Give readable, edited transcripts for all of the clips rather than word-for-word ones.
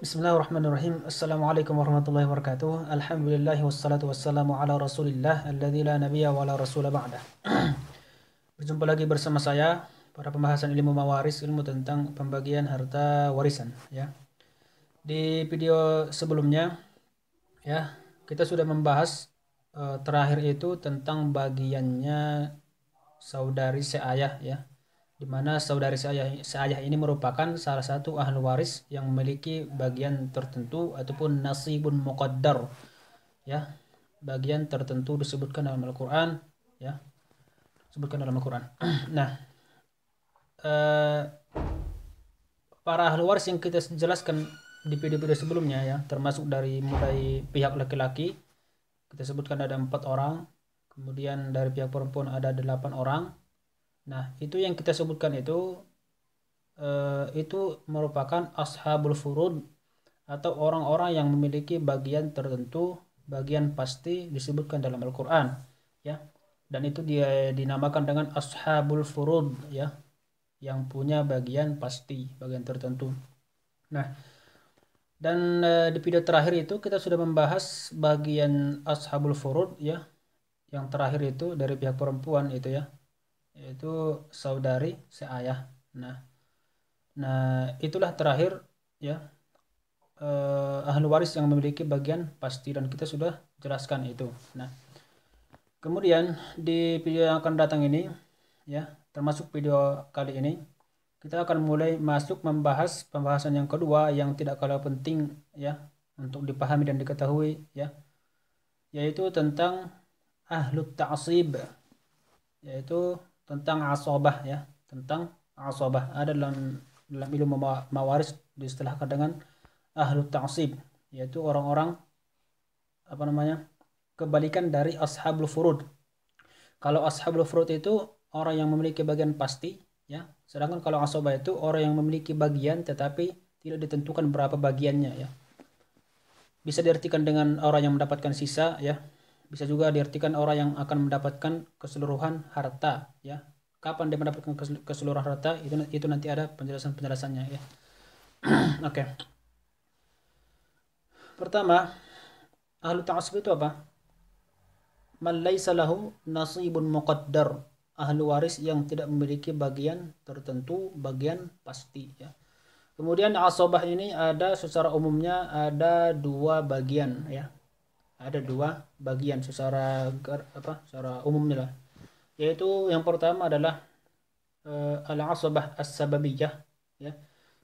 Bismillahirrahmanirrahim. Assalamualaikum warahmatullahi wabarakatuh. Alhamdulillah wassalatu wassalamu ala rasulillah alladzi la nabiyya wa la rasula ba'dah. Berjumpa lagi bersama saya pada pembahasan ilmu mawaris, ilmu tentang pembagian harta warisan ya. Di video sebelumnya ya, kita sudah membahas terakhir itu tentang bagiannya saudari seayah ya, di mana saudari seayah ini merupakan salah satu ahli waris yang memiliki bagian tertentu ataupun nasibun muqaddar ya, bagian tertentu disebutkan dalam Al-Qur'an ya, disebutkan dalam Al-Qur'an. Nah, eh, para ahli waris yang kita jelaskan di video-video sebelumnya ya, termasuk dari mulai pihak laki-laki kita sebutkan ada 4 orang, kemudian dari pihak perempuan ada 8 orang. Nah, itu yang kita sebutkan itu merupakan ashabul furud atau orang-orang yang memiliki bagian tertentu, bagian pasti disebutkan dalam Al-Qur'an ya. Dan itu dia dinamakan dengan ashabul furud ya, yang punya bagian pasti, bagian tertentu. Nah, dan di video terakhir itu kita sudah membahas bagian ashabul furud ya. Yang terakhir itu dari pihak perempuan itu ya, yaitu saudari seayah. Nah, itulah terakhir ya, ahli waris yang memiliki bagian pasti dan kita sudah jelaskan itu. Nah, kemudian di video yang akan datang ini ya, termasuk video kali ini, kita akan mulai masuk membahas pembahasan yang kedua yang tidak kalah penting ya untuk dipahami dan diketahui ya, yaitu tentang ahlut ta'sib, yaitu tentang asabah ya, tentang asabah. Ada dalam ilmu mawaris diistilahkan dengan ahlut ta'sib, yaitu orang-orang apa namanya, kebalikan dari ashabul furud. Kalau ashabul furud itu orang yang memiliki bagian pasti ya, sedangkan kalau asabah itu orang yang memiliki bagian tetapi tidak ditentukan berapa bagiannya ya. Bisa diartikan dengan orang yang mendapatkan sisa ya, bisa juga diartikan orang yang akan mendapatkan keseluruhan harta ya. Kapan dia mendapatkan keseluruhan harta itu nanti ada penjelasannya ya. Oke. Pertama, ahlu ta'assub itu apa? Man laisa lahu nasibun muqaddar. Ahlu waris yang tidak memiliki bagian tertentu, bagian pasti ya. Kemudian asabah ini ada secara umumnya ada 2 bagian ya. Ada 2 bagian secara secara umumnya lah. Yaitu yang pertama adalah al-asabah as-sababiyah ya.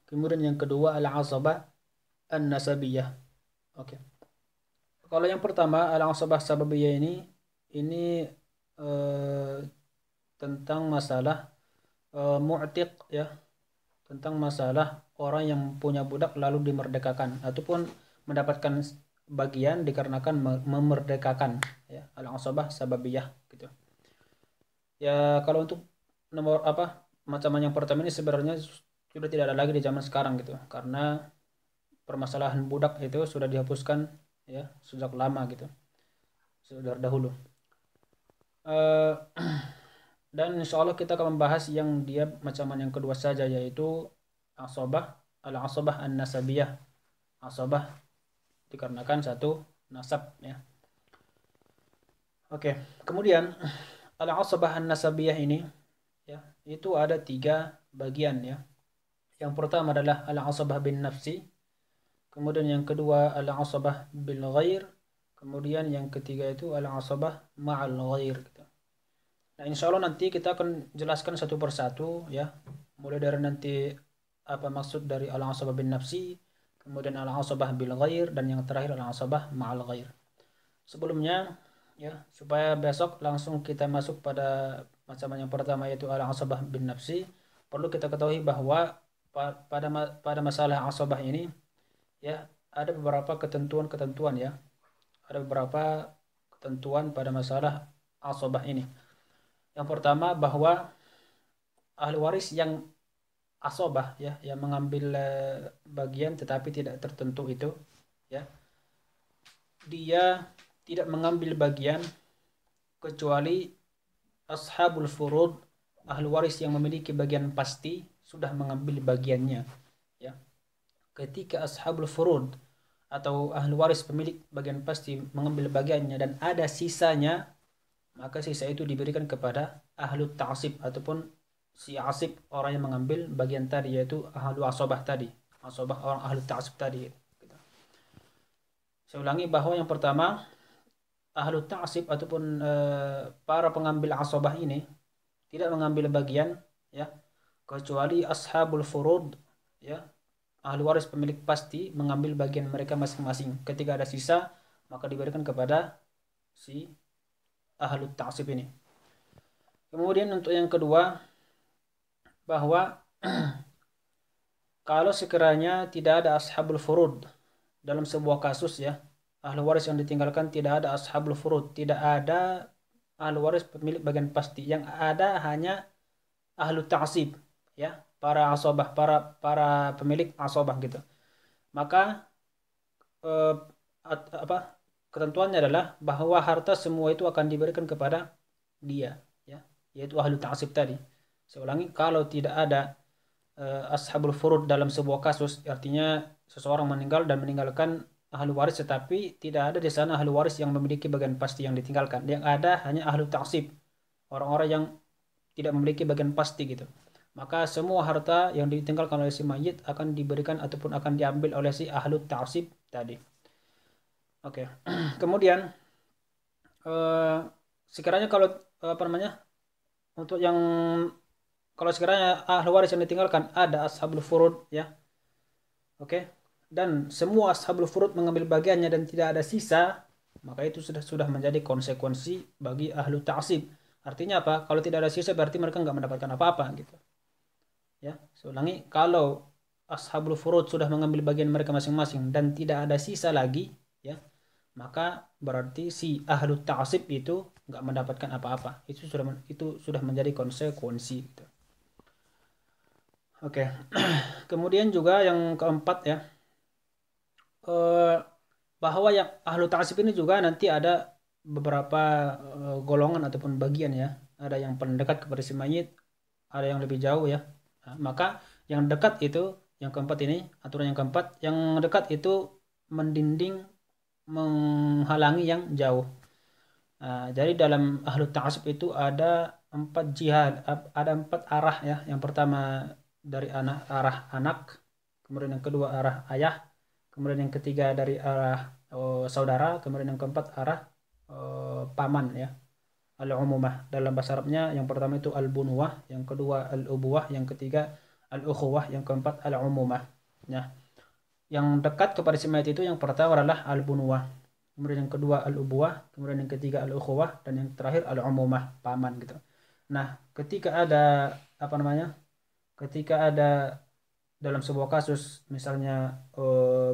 Kemudian yang kedua al-asabah an-nasabiyah. Oke. Kalau yang pertama al-asabah sababiyah ini eh, tentang masalah mu'tiq ya, tentang masalah orang yang punya budak lalu dimerdekakan ataupun mendapatkan bagian dikarenakan memerdekakan ya, al-asabah sababiyah gitu. Ya, kalau untuk nomor macam yang pertama ini sebenarnya sudah tidak ada lagi di zaman sekarang gitu, karena permasalahan budak itu sudah dihapuskan ya sejak lama gitu, sudah dahulu. Eh, dan insya Allah kita akan membahas yang dia macam yang kedua saja, yaitu asabah al-asabah an-nasabiyah, asabah dikarenakan satu nasab ya. Oke, kemudian al-asabah an-nasabiyah ini ya, itu ada 3 bagian ya. Yang pertama adalah al-asabah bin nafsi, kemudian yang kedua al-asabah bil ghair, kemudian yang ketiga itu al-asabah ma'al ghair gitu. Nah, insya Allah nanti kita akan jelaskan satu persatu ya, mulai dari nanti apa maksud dari al-asabah bin nafsi, kemudian al-asabah bil ghair, dan yang terakhir al-asabah ma'al ghair. Sebelumnya ya, supaya besok langsung kita masuk pada macam yang pertama yaitu al-asabah bin nafsi, perlu kita ketahui bahwa pada masalah asabah ini ya, ada beberapa ketentuan-ketentuan ya. Ada beberapa ketentuan pada masalah asabah ini. Yang pertama bahwa ahli waris yang asabah ya, yang mengambil bagian tetapi tidak tertentu itu ya, dia tidak mengambil bagian kecuali ashabul furud, ahli waris yang memiliki bagian pasti sudah mengambil bagiannya ya. ketika ashabul furud atau ahli waris pemilik bagian pasti mengambil bagiannya dan ada sisanya, maka sisa itu diberikan kepada ahlu ta'asib ataupun si asib, orang yang mengambil bagian tadi, yaitu ahlu asobah tadi, asobah orang ahlu ta'asib tadi. Saya ulangi bahwa yang pertama, ahlu ta'asib ataupun para pengambil asobah ini tidak mengambil bagian, ya, kecuali ashabul furud, ya, ahli waris pemilik pasti mengambil bagian mereka masing-masing. Ketika ada sisa, maka diberikan kepada si ahlu ta'asib ini. Kemudian untuk yang kedua, bahwa kalau sekiranya tidak ada ashabul furud dalam sebuah kasus, ya, ahli waris yang ditinggalkan tidak ada ashabul furud, tidak ada ahli waris pemilik bagian pasti, yang ada hanya ahlu ta'asib, ya, para asobah, para pemilik asobah gitu. Maka ketentuannya adalah bahwa harta semua itu akan diberikan kepada dia, ya, yaitu ahlu ta'asib tadi. Saya ulangi, kalau tidak ada ashabul furud dalam sebuah kasus, artinya seseorang meninggal dan meninggalkan ahli waris, tetapi tidak ada di sana ahli waris yang memiliki bagian pasti yang ditinggalkan. Yang ada hanya ahlu ta'asib, orang-orang yang tidak memiliki bagian pasti gitu. Maka semua harta yang ditinggalkan oleh si mayit akan diberikan ataupun akan diambil oleh si ahlu ta'asib tadi. Oke. Kemudian sekiranya kalau untuk yang kalau sekiranya ahli waris yang ditinggalkan ada ashabul furud, ya, oke, dan semua ashabul furud mengambil bagiannya dan tidak ada sisa, maka itu sudah menjadi konsekuensi bagi ahlu ta'asib. Artinya apa? Kalau tidak ada sisa berarti mereka nggak mendapatkan apa-apa gitu. Ya, saya ulangi, kalau ashabul furud sudah mengambil bagian mereka masing-masing dan tidak ada sisa lagi, ya, maka berarti si ahlu ta'asib itu nggak mendapatkan apa-apa. Itu sudah menjadi konsekuensi gitu. Oke. Kemudian juga yang keempat, ya, bahwa yang ahlu ta'asib ini juga nanti ada beberapa golongan ataupun bagian, ya. Ada yang paling dekat kepada si mayit, ada yang lebih jauh, ya. Nah, maka yang dekat itu, yang keempat ini, aturan yang keempat, yang dekat itu mendinding menghalangi yang jauh. Nah, jadi dalam ahlu ta'asib itu ada 4 jihad, ada 4 arah, ya. Yang pertama dari arah anak, kemudian yang kedua arah ayah, kemudian yang ketiga dari arah saudara, kemudian yang keempat arah paman, ya, al-umumah. Dalam bahasa Arabnya yang pertama itu al-bunuwah, yang kedua al-ubuwah, yang ketiga al-ukhuwah, yang keempat al-umumah. Nah, yang dekat kepada si mayit itu yang pertama adalah al-bunuwah, kemudian yang kedua al-ubuwah, kemudian yang ketiga al-ukhuwah, dan yang terakhir al-umumah, paman gitu. Nah, ketika ada ketika ada dalam sebuah kasus misalnya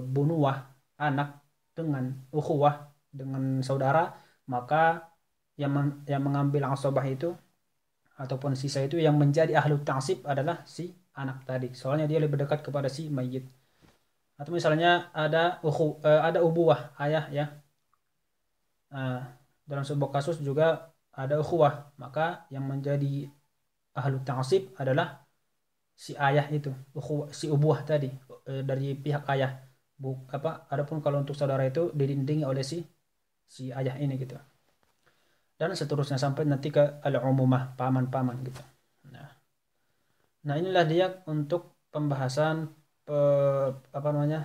bunuwah anak dengan ukhuwah dengan saudara, maka yang mengambil asobah itu ataupun sisa itu yang menjadi ahlu ta'asib adalah si anak tadi, soalnya dia lebih dekat kepada si mayit. Atau misalnya ada ubuwah ayah, ya. Nah, dalam sebuah kasus juga ada ukhuwah, maka yang menjadi ahlu ta'asib adalah si ayah itu, si ubuah tadi, dari pihak ayah. Adapun kalau untuk saudara itu dilindungi oleh si ayah ini gitu. Dan seterusnya sampai nanti ke al-umumah, paman-paman gitu. Nah, inilah dia untuk pembahasan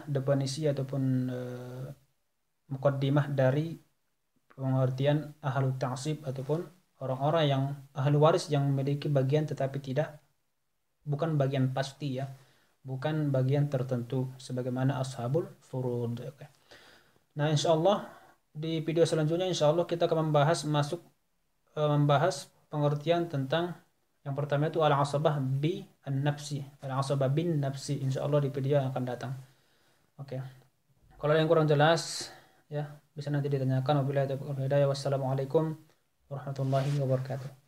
definisi ataupun mukaddimah dari pengertian ahlu ta'asib ataupun orang-orang yang ahli waris yang memiliki bagian tetapi bukan bagian pasti, ya, bukan bagian tertentu sebagaimana ashabul furud. Oke. Nah, insyaallah di video selanjutnya insyaallah kita akan membahas pengertian tentang yang pertama itu al-asabah bi an-nafsi, al-asabah bin nafsi, insyaallah di video yang akan datang. Oke. Kalau yang kurang jelas, ya, bisa nanti ditanyakan. Wabillahi taufiq wal hidayah. Wassalamualaikum warahmatullahi wabarakatuh.